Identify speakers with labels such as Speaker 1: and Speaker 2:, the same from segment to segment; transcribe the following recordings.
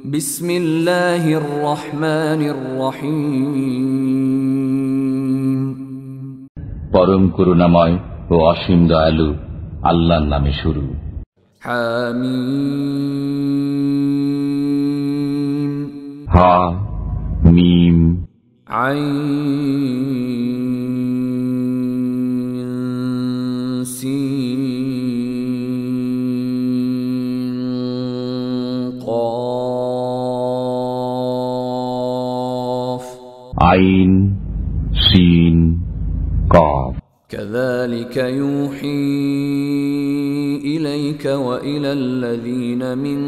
Speaker 1: বিসমিল্লাহির রহমানির রহিম।
Speaker 2: পরম করুণাময় ও অসীম দয়ালু আল্লাহর নামে শুরু।
Speaker 1: হামিম।
Speaker 2: হা মিম
Speaker 1: আইন সিন قاف
Speaker 2: আইন সিন কাফ।
Speaker 1: كذلك يوحي إليك وإلى الذين من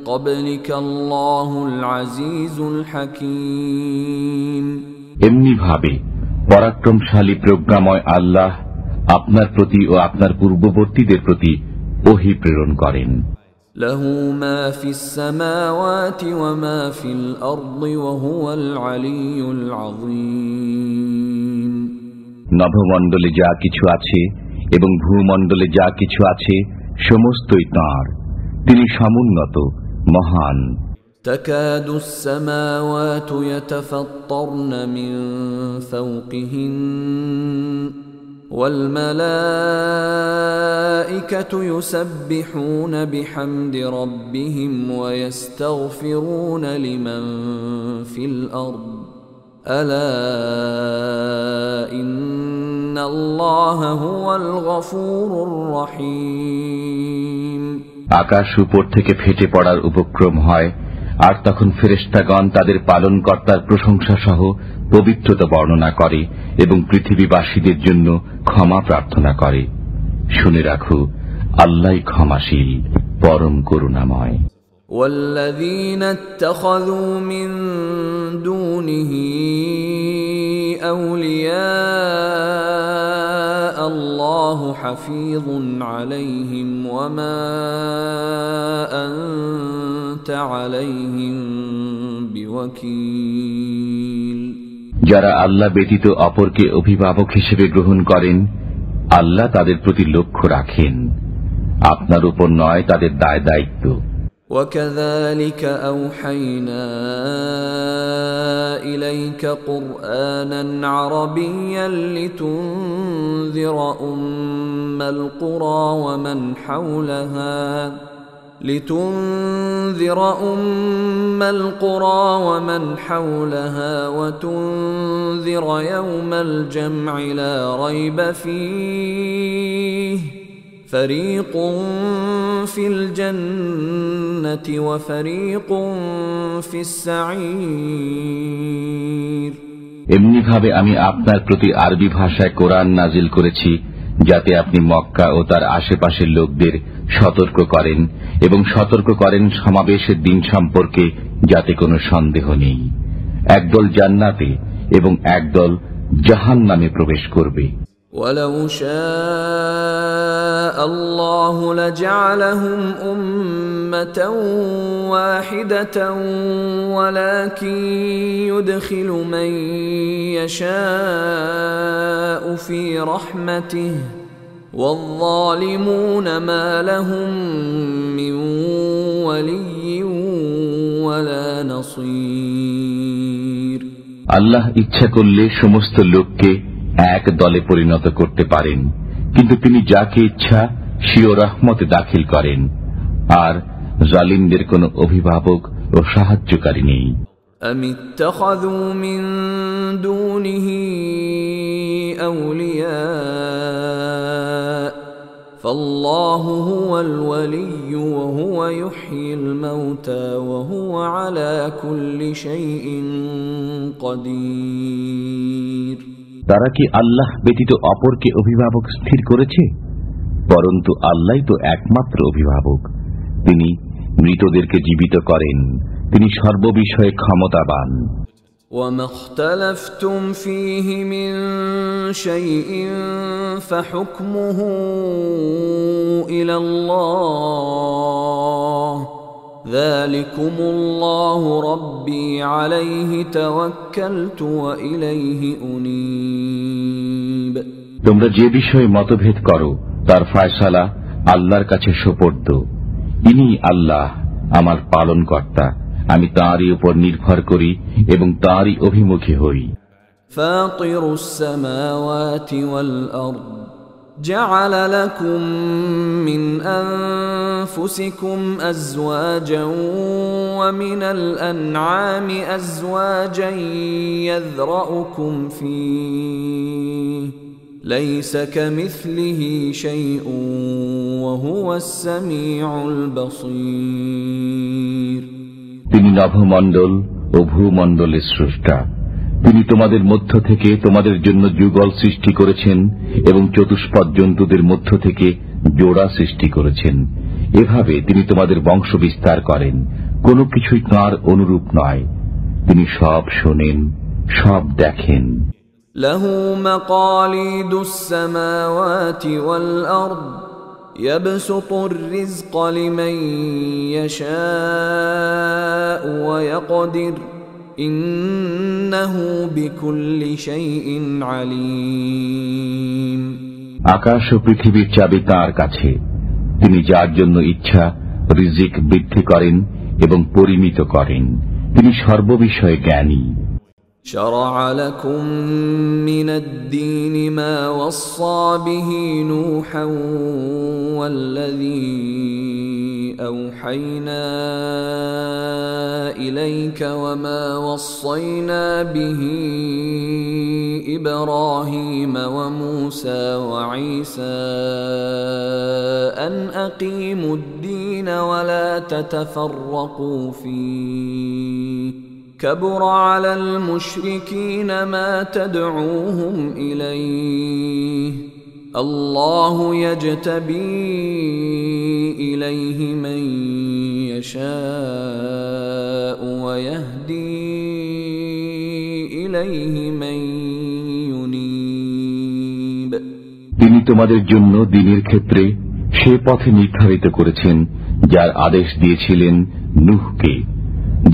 Speaker 1: قبلك الله العزيز الحكيم।
Speaker 2: এমনি ভাবে পরাক্রমশালী প্রজ্ঞাময় আল্লাহ আপনার প্রতি ও আপনার পূর্ববর্তীদের প্রতি ওহী প্রেরণ করেন।
Speaker 1: له ما في السماوات وما في الأرض وهو العلي العظيم।
Speaker 2: নভমণ্ডলে যা কিছু আছে এবং ভূমণ্ডলে যা কিছু আছে সমস্তই তাঁর, তিনি সমুন্নত মহান।
Speaker 1: تكاد السماوات يتفطرن من فوقهن والملائكة يسبحون بحمد ربهم ويستغفرون لمن في الأرض ألا إن الله هو الغفور الرحيم।
Speaker 2: আকাশ উপর থেকে ফেটে পড়ার উপক্রম হয়, আর তখন ফেরেশতাগণ তাদের পালনকর্তার প্রশংসা সহ পবিত্রতা বর্ণনা করে এবং পৃথিবীবাসীদের জন্য ক্ষমা প্রার্থনা করে। শুনে রাখো, আল্লাহই ক্ষমাশীল, পরম করুণাময়।
Speaker 1: والذين اتخذوا من دونه أولياء الله حفيظ عليهم وما أنت عليهم بوكيل।
Speaker 2: যারা আল্লাহ ব্যতীত অপরকে অভিভাবক হিসেবে গ্রহণ করেন, আল্লাহ তাদের প্রতি লক্ষ্য রাখেন, আপনার উপর নয় তাদের দায় দায়িত্ব।
Speaker 1: وكذلك أوحينا إليك قرآنا عربيا لتنذر أم القرى ومن حولها وتنذر يوم الجمع لا ريب فيه فريق في الجنة وفريق في السعير।
Speaker 2: এমনি ভাবে আমি আপনার প্রতি আরবি ভাষায় কোরআন নাজিল করেছি, যাতে আপনি মক্কা ও তার আশেপাশের লোকদের সতর্ক করেন এবং সতর্ক করেন সমাবেশের দিন সম্পর্কে, যাতে কোনো সন্দেহ নেই। একদল জান্নাতে এবং একদল জাহান্নামে প্রবেশ করবে।
Speaker 1: ولو شاء الله لجعلهم أمة واحدة ولكن يدخل من يشاء في رحمته والظالمون ما لهم من ولي ولا نصير।
Speaker 2: আল্লাহ ইচ্ছা করলে সমস্ত লোককে এক দলে পরিণত করতে পারেন, কিন্তু তিনি যাকে ইচ্ছা স্বীয় রহমতে দাখিল করেন, আর জালিমদের কোনো অভিভাবক ও সাহায্যকারী নেই।
Speaker 1: أم اتخذوا من دونه أولياء فالله هو الولي وهو يحيي الموتى وهو على كل شيء قدير।
Speaker 2: তারা কি আল্লাহ ব্যতীত অপরকে অভিভাবক স্থির করেছে? পরন্তু আল্লাহই তো একমাত্র অভিভাবক, তিনি মৃতদেরকে জীবিত করেন, তিনি সর্ববিষয়ে ক্ষমতাবান।
Speaker 1: وما اختلفتم فيه من شيء فحكمه إلى الله ذلكم الله ربي عليه توكلت وإليه أنيب।
Speaker 2: তোমরা যে বিষয়ে মতভেদ করো তার ফয়সালা আল্লাহর কাছে সোপর্দ। ইনি আল্লাহ আমার পালনকর্তা, আমি তাঁরই উপর নির্ভর করি এবং তাঁরই অভিমুখী হই।
Speaker 1: ফাতিরুস সামাওয়াতি ওয়াল আরদ جعل لكم من أنفسكم أزواجا ومن الأنعام أزواجا يذرأكم فيه ليس كمثله شيء وهو السميع البصير
Speaker 2: তিনি নভমণ্ডল ও ভূমণ্ডলের স্রষ্টা। তিনি তোমাদের মধ্য থেকে তোমাদের জন্য যুগল সৃষ্টি করেছেন এবং চতুষ্পদ জন্তুদের মধ্য থেকে জোড়া সৃষ্টি করেছেন। এভাবে তিনি তোমাদের বংশ বিস্তার করেন। কোনো কিছুই তাঁর অনুরূপ নয়। তিনি সব শোনেন, সব দেখেন।
Speaker 1: লাহু মাকালিদুস সামাওয়াতি ওয়াল আরদ ইয়াবসুতুর রিজকা লিমান ইয়াশাউ ওয়া ইয়াকদির ইন্নাহু বিকুল্লি শাইইন আলীম।
Speaker 2: আকাশ ও পৃথিবীর চাবি তাঁর কাছে। তিনি যার জন্য ইচ্ছা রিজিক বৃদ্ধি করেন এবং পরিমিত করেন। তিনি সর্ববিষয়ে জ্ঞানী।
Speaker 1: شرع لكم من الدين ما وصى به نوحا والذي أوحينا إليك وما وصينا به إبراهيم وموسى وعيسى أن أقيموا الدين ولا تتفرقوا فيه كبر على المشركين ما تدعوهم إليه الله يجتبي إليه من يشاء ويهدي إليه من ينيب
Speaker 2: তিনি তোমাদের জন্য দ্বীনের ক্ষেত্রে সে পথে নির্ধারিত করেছেন যার আদেশ দিয়েছিলেন নূহকে,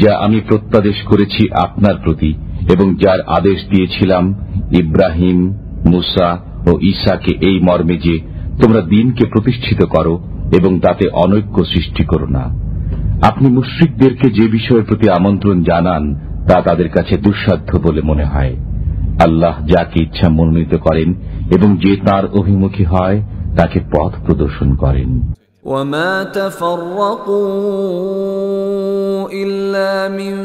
Speaker 2: যা আমি প্রত্যাদেশ করেছি আপনার প্রতি, এবং যার আদেশ দিয়েছিলাম ইব্রাহিম, মুসা ও ঈসাকে এই মর্মে যে তোমরা দ্বীনকে প্রতিষ্ঠিত করো এবং তাতে অনৈক্য সৃষ্টি করো না। আপনি মুশরিকদেরকে যে বিষয়ের প্রতি আমন্ত্রণ জানান তা তাদের কাছে দুঃসাধ্য বলে মনে হয়। আল্লাহ যাকে ইচ্ছা মনোনীত করেন এবং যে তাঁর অভিমুখী হয় তাকে পথ প্রদর্শন করেন।
Speaker 1: وما تفرقوا إلا من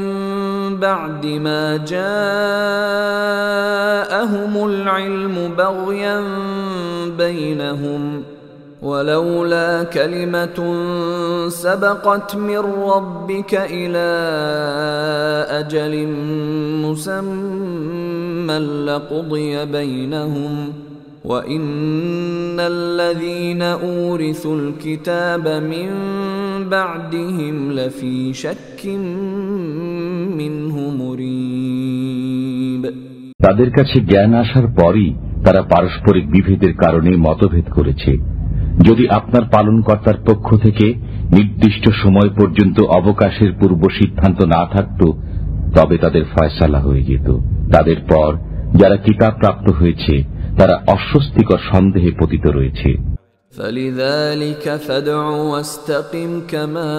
Speaker 1: بعد ما جاءهم العلم بغيا بينهم ولولا كلمة سبقت من ربك إلى أجل مسمى لقضي بينهم وَإِنَّ الَّذِينَ أُورِثُوا الْكِتَابَ مِنْ بَعْدِهِمْ لَفِي شَكٍّ مِّنْهُ مُرِيبٍ
Speaker 2: তাদের কাছে জ্ঞান আসার পরই তারা পারস্পরিক বিভেদের কারণে মতভেদ করেছে। যদি আপনার পালনকর্তার পক্ষ থেকে নির্দিষ্ট সময় পর্যন্ত অবকাশের পূর্ব সিদ্ধান্ত না থাকত তবে তাদের ফয়সালা হয়ে যেত। তাদের পর যারা কিতাব প্রাপ্ত হয়েছে তারা অস্বস্তিকর সন্দেহে পতিত রয়েছে।
Speaker 1: فَلِذَلِكَ فَادْعُ وَاسْتَقِمْ كَمَا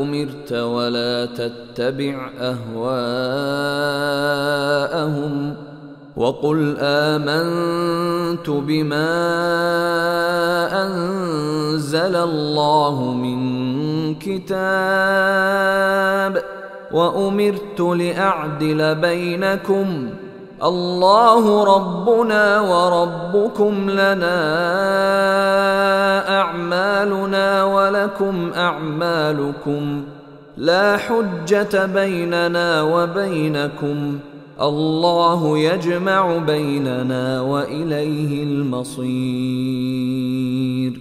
Speaker 1: أُمِرْتَ وَلَا تَتَّبِعْ أَهْوَاءَهُمْ وَقُلْ آمَنْتُ بِمَا أَنزَلَ اللَّهُ مِنْ كِتَابٍ وَأُمِرْتُ لِأَعْدِلَ بَيْنَكُمْ الله ربنا وربكم لنا أعمالنا ولكم أعمالكم لا حجة بيننا وبينكم الله يجمع بيننا وإليه المصير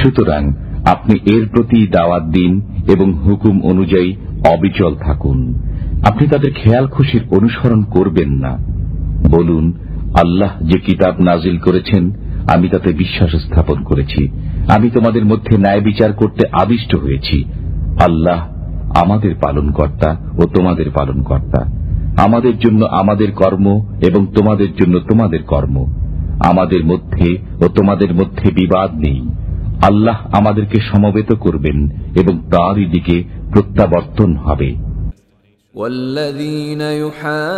Speaker 2: সুতরাং আপনি এর প্রতি দাওয়াত দিন এবং হুকুম অনুযায়ী অবিচল থাকুন। আপনি তাদের খেয়াল খুশির অনুসরণ করবেন না। বলুন, আল্লাহ যে কিতাব নাজিল করেছেন আমি তাতে বিশ্বাস স্থাপন করেছি। আমি তোমাদের মধ্যে ন্যায় বিচার করতে আদিষ্ট হয়েছি। আল্লাহ আমাদের পালনকর্তা ও তোমাদের পালনকর্তা। আমাদের জন্য আমাদের কর্ম এবং তোমাদের জন্য তোমাদের কর্ম। আমাদের মধ্যে ও তোমাদের মধ্যে বিবাদ নেই। আল্লাহ আমাদেরকে সমবেত করবেন এবং তাঁরই দিকে প্রত্যাবর্তন হবে।
Speaker 1: والذين يحاجون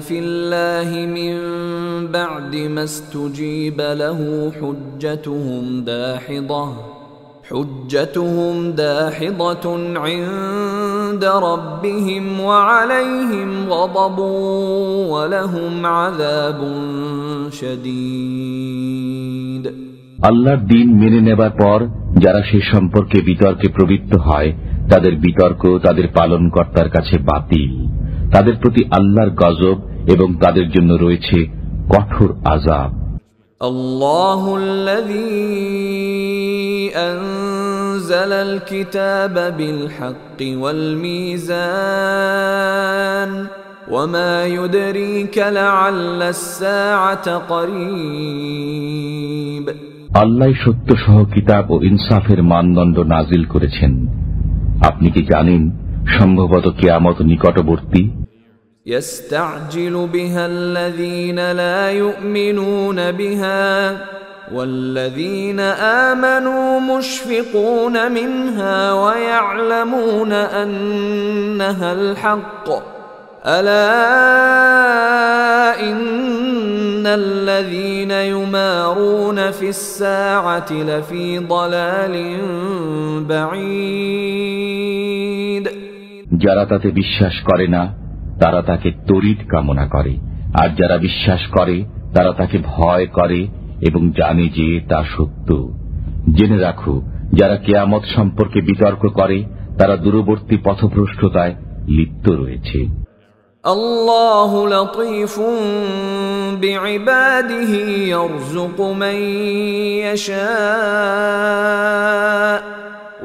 Speaker 1: في الله من بعد ما استجيب له حجتهم داحضة عند ربهم وعليهم غضب ولهم عذاب شديد।
Speaker 2: আল্লাহর দ্বীন মেনে নেবার পর যারা সে সম্পর্কে বিতর্কে প্রবৃত্ত হয়, তাদের বিতর্ক তাদের পালনকর্তার কাছে বাতিল। তাদের প্রতি আল্লাহর গজব এবং তাদের জন্য রয়েছে কঠোর আযাব।
Speaker 1: আল্লাহুল্লাযী আনজালাল কিতাবা বিল হাক্কি ওয়াল মিজান ওয়ামা ইউদরিকা লাআল্লাস সাআতা করিব।
Speaker 2: আল্লাহ সত্য সহ কিতাব ও ইনসাফের মানদণ্ড নাজিল করেছেন। আপনি কি জানেন সম্ভবত কিয়ামত নিকটবর্তী?
Speaker 1: يستعجل بها الذين لا يؤمنون بها والذين آمنوا مشفقون منها ويعلمون أنها الحق ألا إن الذين يمارون في الساعة لفي ضلال بعيد।
Speaker 2: যারা তাতে বিশ্বাস করে না তারা তাকে তড়িৎ কামনা করে, আর যারা বিশ্বাস করে তারা তাকে ভয় করে এবং জানে যে তা সত্য। জেনে রাখো, যারা কিয়ামত সম্পর্কে বিতর্ক করে তারা দূরবর্তী পথভ্রষ্টতায় লিপ্ত রয়েছে।
Speaker 1: আল্লাহু লাতীফুন বিইবাদিহি ইয়ারযুকু মান ইয়াশা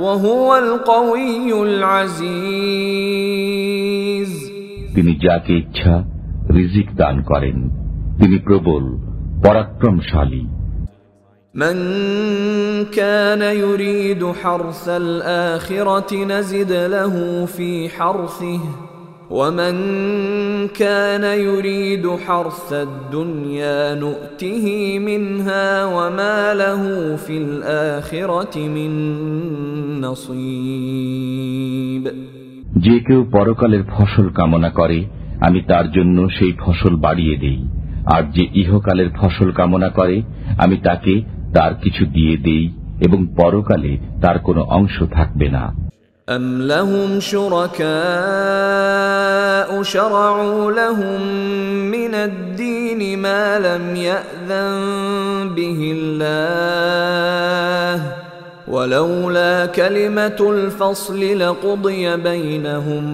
Speaker 1: ওয়া হুয়াল কাউইয়ুল আজিজ।
Speaker 2: তিনি যাকে ইচ্ছা রিজিক দান করেন, তিনি প্রবল পরাক্রমশালী।
Speaker 1: মান কানা ইউরিদু হারসাল আখিরাতি নাজিদ লাহু ফি হারসিহি ওয়া মান কানা ইউরিদু হারসাদ দুনিয়া নু'তিহি মিনহা ওয়া মা লাহু ফিল আখিরাতি মিন নসীব।
Speaker 2: যে কেউ পরকালের ফসল কামনা করে আমি তার জন্য সেই ফসল বাড়িয়ে দেই, আর যে ইহকালের ফসল কামনা করে আমি তাকে তার কিছু দিয়ে দেই এবং পরকালে তার কোনো অংশ থাকবে না।
Speaker 1: أم لهم شركاء شرعوا لهم من الدين ما لم يأذن به الله ولولا كلمة الفصل لقضي بينهم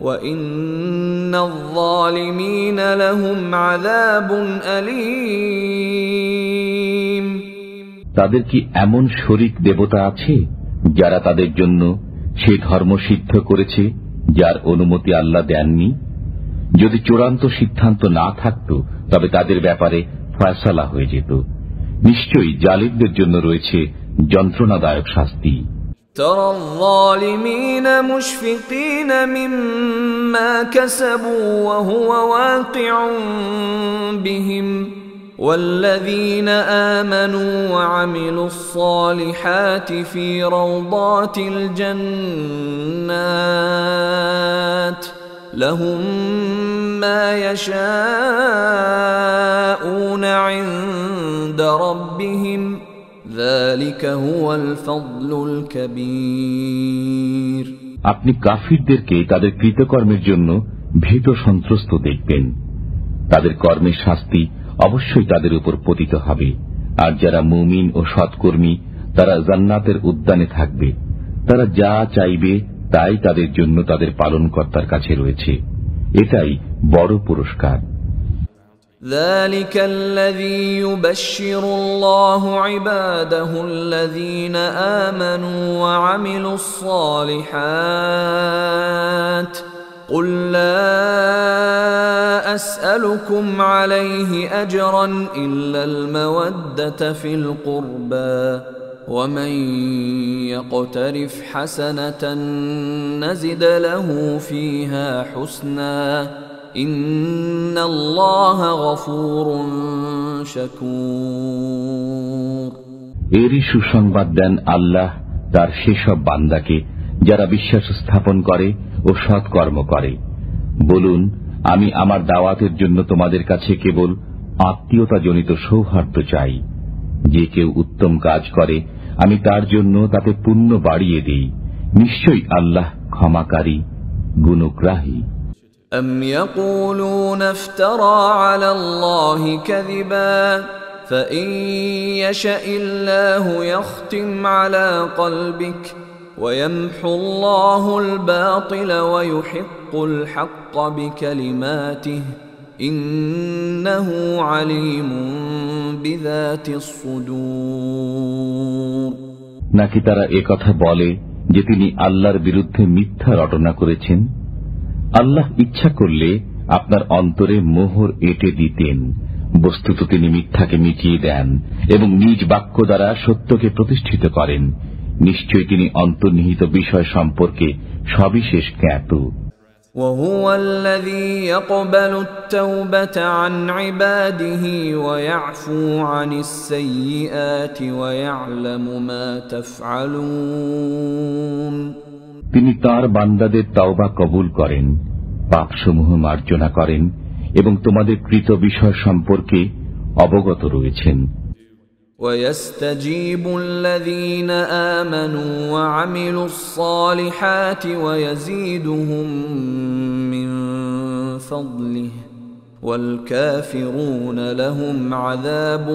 Speaker 1: وإن الظالمين لهم عذاب أليم।
Speaker 2: তাদের কি এমন শরীক দেবতা আছে যারা তাদের জন্য সে ধর্ম সিদ্ধ করেছে যার অনুমতি আল্লাহ দেননি? যদি চূড়ান্ত সিদ্ধান্ত না থাকত তবে তাদের ব্যাপারে ফয়সালা হয়ে যেত। নিশ্চয়ই জালিমদের জন্য রয়েছে যন্ত্রণাদায়ক শাস্তি।
Speaker 1: ترى الظالمين مشفقين مما كسبوا وهو واقع بهم والذين آمنوا وعملوا الصالحات في روضات الجنات لهم ما يشاءون عند ربهم ذلك هو الفضل الكبير।
Speaker 2: আপনি কাফিরদেরকে তাদের কৃতকর্মের জন্য ভীত সন্ত্রস্ত দেখবেন। তাদের কর্মের শাস্তি অবশ্যই তাদের উপর পতিত হবে, আর যারা মুমিন ও সৎকর্মী তারা জান্নাতের উদ্যানে থাকবে। তারা যা চাইবে তাই তাদের জন্য তাদের পালনকর্তার কাছে রয়েছে। এটাই বড় পুরস্কার।
Speaker 1: ذلك الذي يبشر الله عباده الذين آمنوا وعملوا الصالحات قل لا أسألكم عليه أجرا إلا المودة في القربى ومن يقترف حسنة نزد له فيها حسنا ইন্নাল্লাহা গফুরুন শাকুর।
Speaker 2: এরই সুসংবাদ দেন আল্লাহ তার সেসব বান্দাকে যারা বিশ্বাস স্থাপন করে ও সৎকর্ম করে। বলুন, আমি আমার দাওয়াতের জন্য তোমাদের কাছে কেবল আত্মীয়তাজনিত সৌহার্দ্য চাই। যে কেউ উত্তম কাজ করে আমি তার জন্য তাতে পুণ্য বাড়িয়ে দিই। নিশ্চয়ই আল্লাহ ক্ষমাকারী, গুণগ্রাহী।
Speaker 1: أم يقولون افترى على الله كذبا فإن يشأ الله يختم على قلبك ويمحو الله الباطل ويحق الحق بكلماته إنه عليم بذات الصدور।
Speaker 2: নাকি তারা একথা বলে যে তিনি আল্লাহর বিরুদ্ধে মিথ্যা রটনা করেছেন? আল্লাহ ইচ্ছা করলে আপনার অন্তরে মোহর এঁটে দিতেন। বস্তুত তিনি মিথ্যাকে মিটিয়ে দেন এবং নিজ বাক্য দ্বারা সত্যকে প্রতিষ্ঠিত করেন। নিশ্চয় তিনি অন্তর্নিহিত বিষয় সম্পর্কে সবিশেষ জ্ঞাত।
Speaker 1: وهو الذي يقبل التوبة عن عباده ويعفو عن السيئات ويعلم ما تفعلون।
Speaker 2: তিনি তার বান্দাদের তাওবা কবুল করেন, পাপসমূহ মার্জনা করেন এবং তোমাদের কৃত বিষয় সম্পর্কে অবগত রয়েছেন।
Speaker 1: ويستجيب الذين آمنوا وعملوا الصالحات ويزيدهم من فضله والكافرون لهم عذاب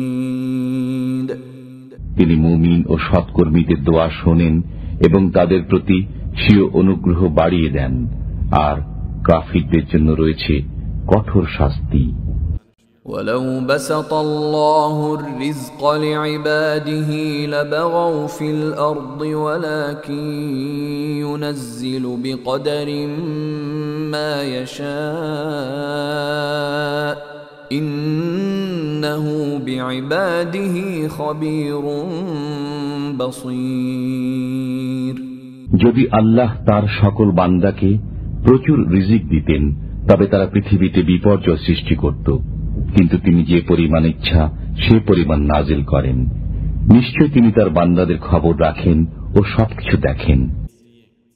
Speaker 1: شديد।
Speaker 2: তিনি মুমিন ও সৎকর্মীদের দোয়া শোনেন এবং তাদের প্রতি স্বীয় অনুগ্রহ বাড়িয়ে দেন, আর কাফিরদের জন্য রয়েছে কঠোর শাস্তি।
Speaker 1: ولو بسط الله الرزق لعباده لبغوا في الأرض ولكن ينزل بقدر ما يشاء إنه بعباده خبير بصير।
Speaker 2: যদি আল্লাহ তার সকল বান্দাকে প্রচুর রিজিক দিতেন তবে তারা পৃথিবীতে বিপর্যয় সৃষ্টি করত, কিন্তু তিনি যে পরিমাণ ইচ্ছা সে পরিমাণ নাজিল করেন। নিশ্চয় তিনি তার বান্দাদের খবর রাখেন ও সবকিছু দেখেন।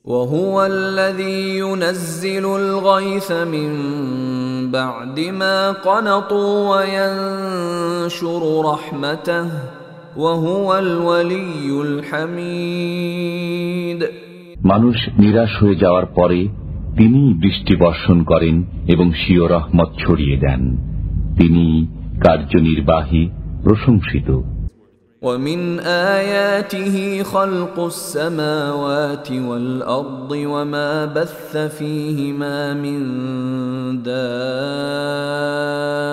Speaker 1: وهو الذي ينزل الغيث من بعد ما قنطوا وينشر رحمته وهو الولي الحميد।
Speaker 2: মানুষ নিরাশ হয়ে যাওয়ার পরে তিনি বৃষ্টি বর্ষণ করেন এবং স্বীয় রহমত ছড়িয়ে দেন। তিনি কার্যনির্বাহী, প্রশংসিত।
Speaker 1: ومن آياته خلق السماوات والأرض وما بث فيهما من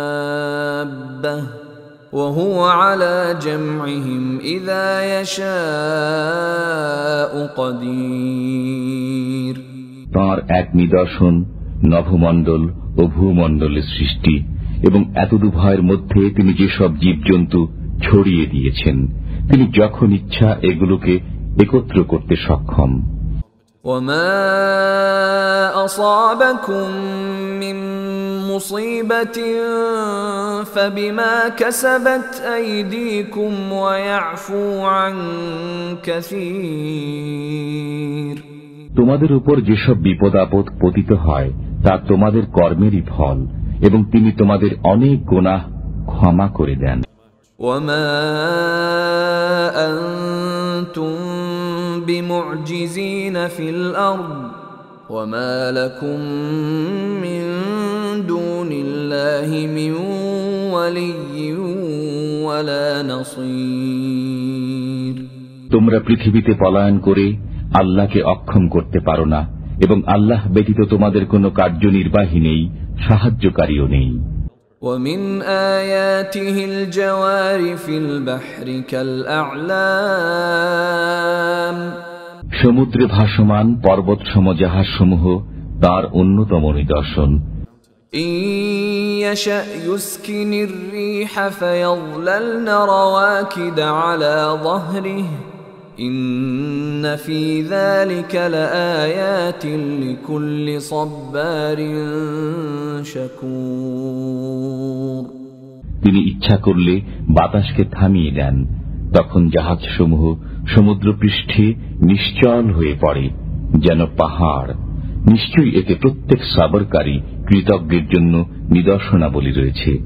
Speaker 1: دابة وهو على جمعهم إذا يشاء قدير।
Speaker 2: তাঁর এক নিদর্শন নভমণ্ডল ও ভূমণ্ডলের সৃষ্টি এবং এতদুভয়ের মধ্যে তিনি যেসব জীবজন্তু ছড়িয়ে দিয়েছেন, তিনি যখন ইচ্ছা এগুলোকে একত্র করতে সক্ষম।
Speaker 1: وما أصابكم من مصيبة فبما كسبت أيديكم ويعفو عن كثير।
Speaker 2: তোমাদের উপর যেসব বিপদ আপদ পতিত হয় তা তোমাদের কর্মেরই ফল, এবং তিনি তোমাদের অনেক গুনাহ ক্ষমা করে দেন।
Speaker 1: وما أنتم بمعجزين في الأرض وما لكم من دون الله من ولي ولا نصير।
Speaker 2: তোমরা পৃথিবীতে পলায়ন করে আল্লাহকে অক্ষম করতে পারো না, এবং আল্লাহ ব্যতীত তোমাদের কোনো কার্যনির্বাহী নেই, সাহায্যকারীও নেই।
Speaker 1: ومن آياته الجوار في البحر كالأعلام।
Speaker 2: সমুদ্রে ভাসমান পর্বত সম জাহাজসমূহ তার অন্যতম নিদর্শন।
Speaker 1: إن يشأ يسكن الريح فيظللن رواكد على ظهره ইন্ন ফী যালিকা লাআয়াতিন লিকুল্লি সাব্বারিন শাকুর।
Speaker 2: তিনি ইচ্ছা করলে বাতাসকে থামিয়ে দেন, তখন জাহাজসমূহ সমুদ্রপৃষ্ঠে নিশ্চল হয়ে পড়ে যেন পাহাড়। নিশ্চয়ই এতে প্রত্যেক সাবরকারী কৃতজ্ঞের জন্য নিদর্শনাবলী রয়েছে।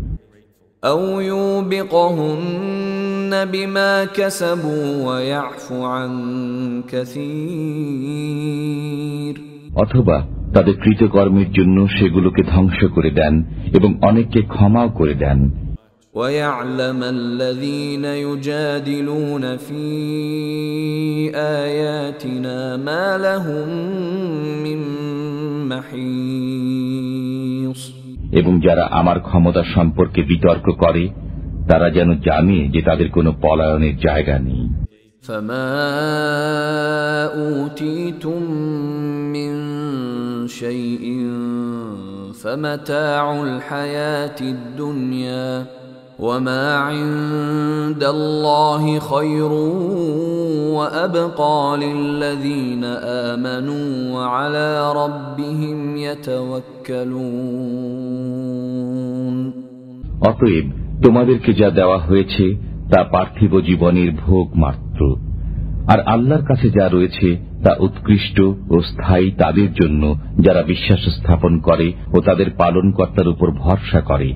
Speaker 1: আও ইউবিকুহুন্না বিমা কাসাবু ওয়া ইয়াফু আন কাসীর,
Speaker 2: অথবা তাদের কৃতকর্মের জন্য সেগুলোকে ধ্বংস করে দেন এবং অনেককে ক্ষমাও করে দেন।
Speaker 1: وَيَعْلَمَ الَّذِينَ يُجَادِلُونَ فِي آيَاتِنَا مَا لَهُم مِّن مَّحِيصٍ,
Speaker 2: এবং যারা আমার ক্ষমতা সম্পর্কে বিতর্ক করে তারা যেন জানে যে তাদের কোনো পলায়নের জায়গা নেই।
Speaker 1: فَمَا أُوتِيتُم مِّن شَيْءٍ فَمَتَاعُ الْحَيَاةِ الدُّنْيَا وَمَا عِندَ اللَّهِ خَيْرٌ وَأَبْقَى لِلَّذِينَ آمَنُوا وَعَلَى رَبِّهِمْ يَتَوَكَّلُونَ।
Speaker 2: অতএব তোমাদেরকে যা দেওয়া হয়েছে তা পার্থিব জীবনের ভোগ মাত্র, আর আল্লাহর কাছে যা রয়েছে তা উৎকৃষ্ট ও স্থায়ী তাদের জন্য যারা বিশ্বাস স্থাপন করে ও তাদের পালনকর্তার উপর ভরসা করে।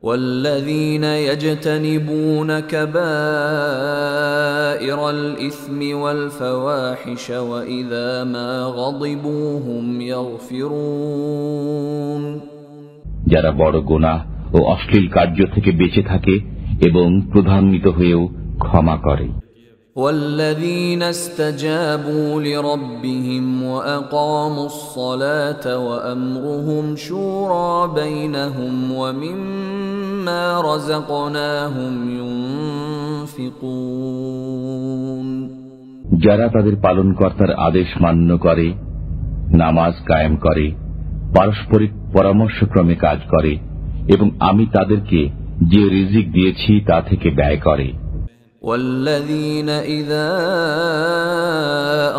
Speaker 1: والذين يجتنبون كبائر الإثم والفواحش وإذا ما غضبوا هم يغفرون,
Speaker 2: যারা বড় গুনাহ ও অশ্লীল কার্য থেকে বেঁচে থাকে এবং ক্রোধান্বিত হয়েও ক্ষমা করে।
Speaker 1: والذين استجابوا لربهم وأقاموا الصلاة وأمرهم شورى بينهم ومما رزقناهم ينفقون,
Speaker 2: যারা তাদের পালনকর্তার আদেশ মান্য করে, নামাজ কায়েম করে, পারস্পরিক পরামর্শক্রমে কাজ করে এবং আমি তাদেরকে যে রিজিক দিয়েছি তা থেকে ব্যয় করে।
Speaker 1: والذين إذا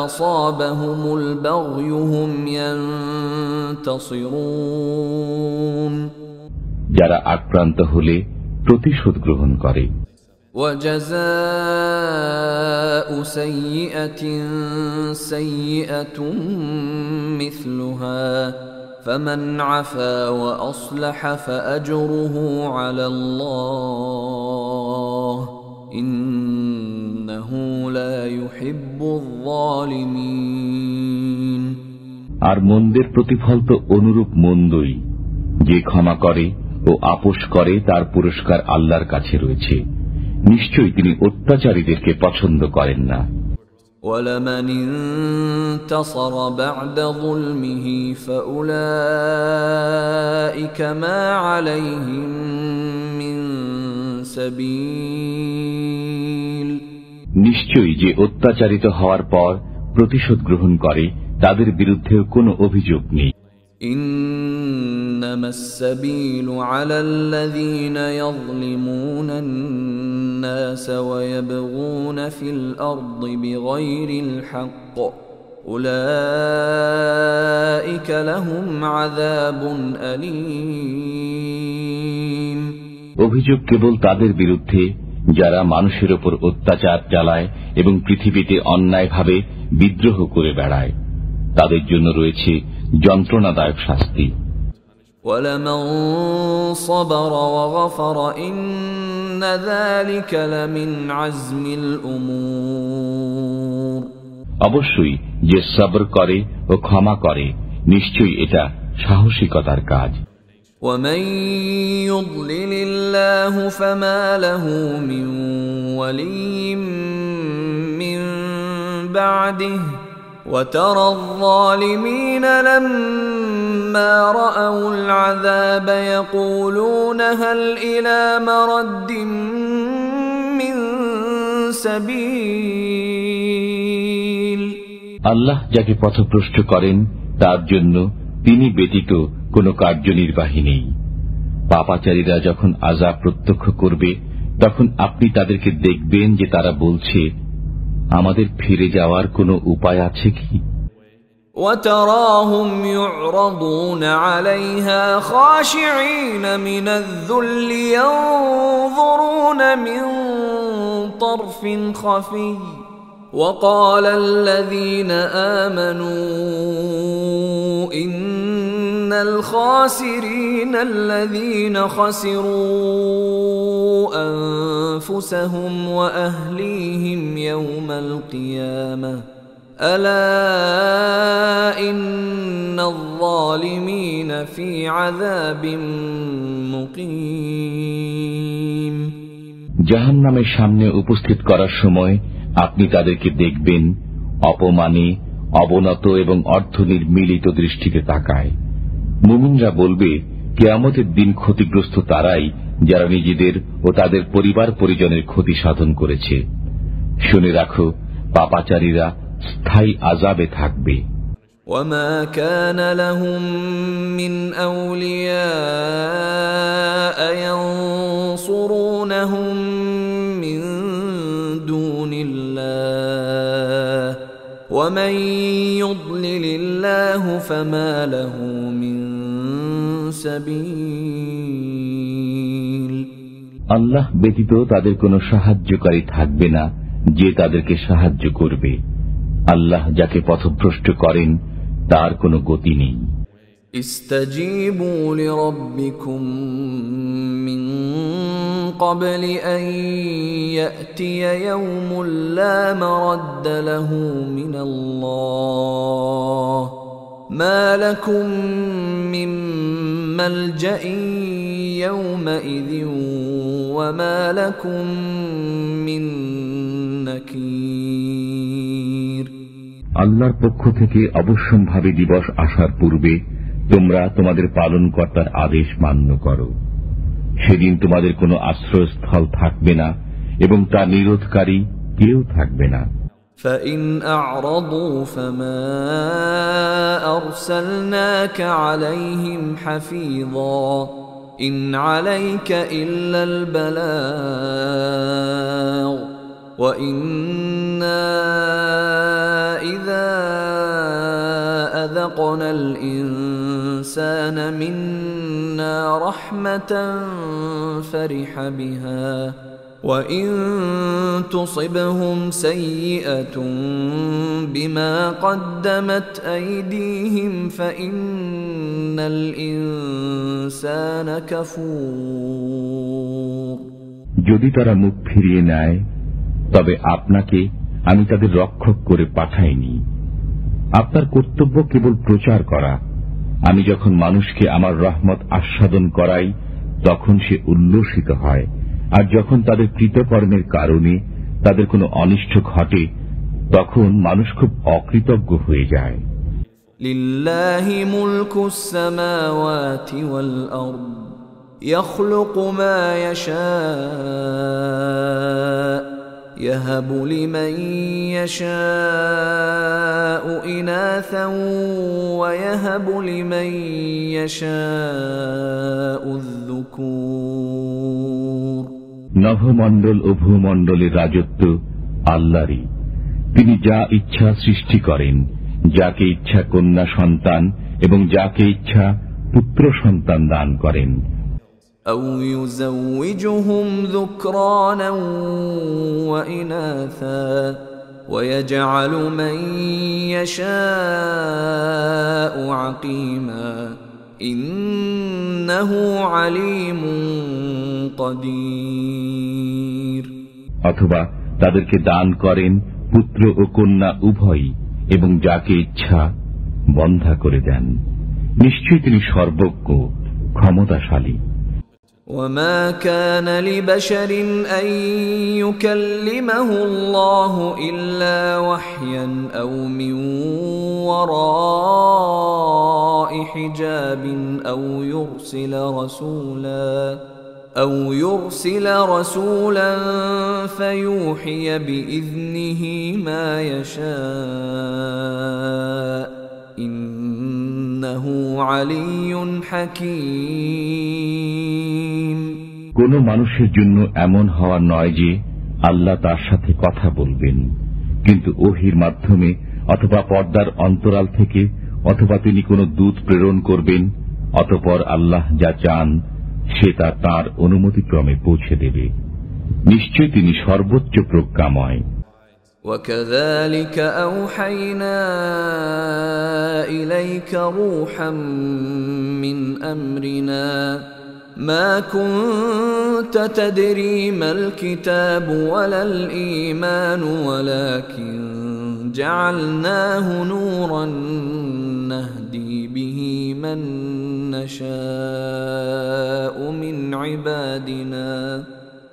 Speaker 1: أصابهم البغي هم ينتصرون,
Speaker 2: যারা আক্রান্ত হলে প্রতিশোধ গ্রহণ করে।
Speaker 1: وجزاء سيئة سيئة مثلها فمن عفا وأصلح فأجره على الله ইন্নাহু লা ইউহিব্বুয যালিমিন।
Speaker 2: আর মন্দের প্রতিফল তো অনুরূপ মন্দই। যে ক্ষমা করে ও আপোষ করে তার পুরস্কার আল্লাহর কাছে রয়েছে। নিশ্চয়ই তিনি অত্যাচারীদেরকে পছন্দ করেন না।
Speaker 1: ওয়ালামান ইনতাসারা বা'দা যুলমিহি ফাউলাইকা মা আলাইহিম মিন সাবিল,
Speaker 2: নিশ্চয়ই যে অত্যাচারিত হওয়ার পর প্রতিশোধ গ্রহণ করে তাদের বিরুদ্ধেও কোনো অভিযোগ নেই।
Speaker 1: ইন্নামাস সাবিলু আলাল্লাযীনা ইয়াযলিমুনান নাস ওয়া ইয়াবগুনা ফিল আরদি বিগাইরিল হক উলাইকা লাহুম আযাবুন আলীম।
Speaker 2: অভিযোগ কেবল তাদের বিরুদ্ধে যারা মানুষের উপর অত্যাচার চালায় এবং পৃথিবীতে অন্যায়ভাবে বিদ্রোহ করে বেড়ায়, তাদের জন্য রয়েছে যন্ত্রণাদায়ক শাস্তি।
Speaker 1: ওয়ালামান সাবারা ওয়া গফারা ইন্না যালিকা লামিন আজমিল উমুর,
Speaker 2: অবশ্যই যে সবর করে ও ক্ষমা করে নিশ্চয়ই এটা সাহসিকতার কাজ।
Speaker 1: ومن يضلل الله فما له من ولي من بعده وترى الظالمين لما رأوا العذاب يقولون هل إلى مرد من سبيل।
Speaker 2: আল্লাহ যাকে পথভ্রষ্ট করেন তার জন্য তিনি ব্যতীত কোনো কার্যনির্বাহী নেই। পাপাচারীরা যখন আযাব প্রত্যক্ষ করবে তখন আপনি তাদেরকে দেখবেন যে তারা বলছে, আমাদের ফিরে যাওয়ার কোনো উপায় আছে কি?
Speaker 1: وتراهم يعرضون عليها خاشعين من الذل ينظرون من طرف خفي وقال الذين آمنوا إن الخاسرين الذين خسروا أنفسهم وأهليهم يوم القيامة ألا إن الظالمين في عذاب مقيم
Speaker 2: জাহান্নামের সামনে উপস্থিত করার সময় আপনি তাদেরকে দেখবেন অপমানে, অবনত এবং অর্ধনির্মিলিত দৃষ্টিতে তাকায়। মুমিনরা বলবে, কিয়ামতের দিন ক্ষতিগ্রস্ত তারাই যারা নিজেদের ও তাদের পরিবার পরিজনের ক্ষতি সাধন করেছে। শুনে রাখো, পাপাচারীরা স্থায়ী আযাবে থাকবে।
Speaker 1: وما كان لهم من أولياء ينصرونهم من دون الله ومن يضلل الله فما له من سبيل
Speaker 2: আল্লাহ ব্যতীত তাদের কোনো সাহায্যকারী থাকবে না যে তাদেরকে সাহায্য করবে। আল্লাহ যাকে পথভ্রষ্ট করেন তার কোনো গতি নেই।
Speaker 1: ইস্তাজিবু লিরাব্বিকুম মিন ক্বাবলি আন ইয়াতিয়া ইয়াওমুল লা মারাদ্দা লাহু মিনাল্লাহ মা লাকুম মিন মালজাইন ইয়াওমাইযিন ওয়া মা লাকুম মিন নাকির।
Speaker 2: আল্লাহর পক্ষ থেকে অবশ্যম্ভাবী দিবস আসার পূর্বে তোমরা তোমাদের পালনকর্তার আদেশ মান্য করো। সেদিন তোমাদের কোনো আশ্রয়স্থল থাকবে না এবং তা নিরোধকারী কেউ থাকবে না।
Speaker 1: فَإِنْ أَعْرَضُوا فَمَا أَرْسَلْنَاكَ عَلَيْهِمْ حَفِيظًا إِنْ عَلَيْكَ إِلَّا الْبَلَاغُ وَإِنَّا إِذَا أَذَقْنَا الْإِنسَانَ مِنَّا رَحْمَةً فَرِحَ بِهَا وَإِن تُصِبْهُمْ سَيِّئَةٌ بِمَا قَدَّمَتْ أَيْدِيهِمْ فَإِنَّ الْإِنسَانَ كَفُورٌ।
Speaker 2: যদি তারা মুখ ফিরিয়ে নেয় তবে আপনাকে আমি তাদের রক্ষক করে পাঠাইনি। আপনার কর্তব্য কেবল প্রচার করা। আমি যখন মানুষকে আমার রহমত আস্বাদন করাই তখন সে উল্লসিত হয়, আর যখন তাদের কৃতকর্মের কারণে তাদের কোনো অনিষ্ট ঘটে তখন মানুষ খুব অকৃতজ্ঞ হয়ে যায়।
Speaker 1: লিল্লাহি মুলকুস সামাওয়াতি ওয়াল আরদ ইয়াখলুকু মা ইয়াশা يهب لمن يشاء إناثا ويهب لمن يشاء الذكور।
Speaker 2: নভমণ্ডল ও ভূমণ্ডলের রাজত্ব আল্লাহরই। তিনি যা ইচ্ছা সৃষ্টি করেন, যাকে ইচ্ছা কন্যা সন্তান এবং যাকে ইচ্ছা পুত্র সন্তান দান করেন।
Speaker 1: أو يزوجهم ذكرانا وإناثا ويجعل من يشاء عقيما إنه عليم قدير।
Speaker 2: অথবা তাদেরকে দান করেন পুত্র ও কন্যা উভয়ই এবং যাকে ইচ্ছা বন্ধা করে দেন। নিশ্চয়ই তিনি সর্বজ্ঞ, ক্ষমতাশালী।
Speaker 1: وما كان لبشر أن يكلمه الله إلا وحيا أو من وراء حجاب أو يرسل رسولا فيوحي بإذنه ما يشاء إنه علي حكيم।
Speaker 2: কোন মানুষের জন্য এমন হওয়া নয় যে আল্লাহ তার সাথে কথা বলবেন, কিন্তু ওহির মাধ্যমে অথবা পর্দার অন্তরাল থেকে অথবা তিনি কোনো দূত প্রেরণ করবেন, অতঃপর আল্লাহ যা চান সে তা তাঁর অনুমতিক্রমে পৌঁছে দেবে। নিশ্চয় তিনি সর্বোচ্চ প্রজ্ঞাময়।
Speaker 1: وَكَذَلِكَ أَوْحَيْنَا إِلَيْكَ رُوحًا مِّنْ أَمْرِنَا مَا كُنتَ تَدْرِي مَا الْكِتَابُ وَلَا الْإِيمَانُ وَلَكِنْ جَعَلْنَاهُ نُورًا نَهْدِي بِهِ مَن نَّشَاءُ مِنْ عِبَادِنَا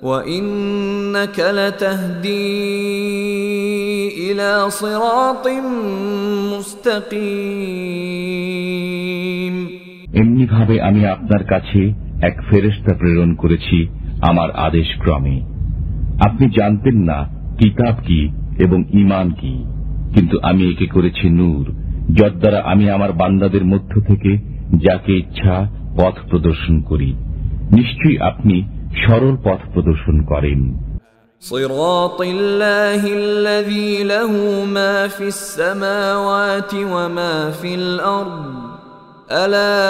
Speaker 1: وَإِنَّكَ لَتَهْدِي إِلَى صِرَاطٍ مُسْتَقِيمٍ।
Speaker 2: এমনি ভাবে আমি আপনার কাছে এক ফেরেশতা প্রেরণ করেছি আমার আদেশ ক্রমে। আপনি জানতেন না কিতাব কি এবং ঈমান কি, কিন্তু আমি একে করেছি নূর, যার দ্বারা আমি আমার বান্দাদের মধ্য থেকে যাকে ইচ্ছা পথ প্রদর্শন করি। নিশ্চয়ই আপনি সরল পথ প্রদর্শন করেন।
Speaker 1: صراط الله الذي له ما في السماوات وما في الأرض ألا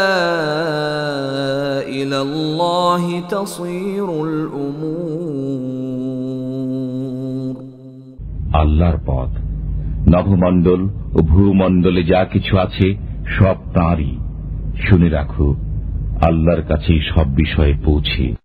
Speaker 1: إلى الله تصير الأمور।
Speaker 2: আল্লাহর পথ, নভমণ্ডল ও ভূমণ্ডলে যা কিছু আছে সব তাঁরই। শুনে রাখো, আল্লাহর কাছেই সব বিষয়ে পৌঁছে।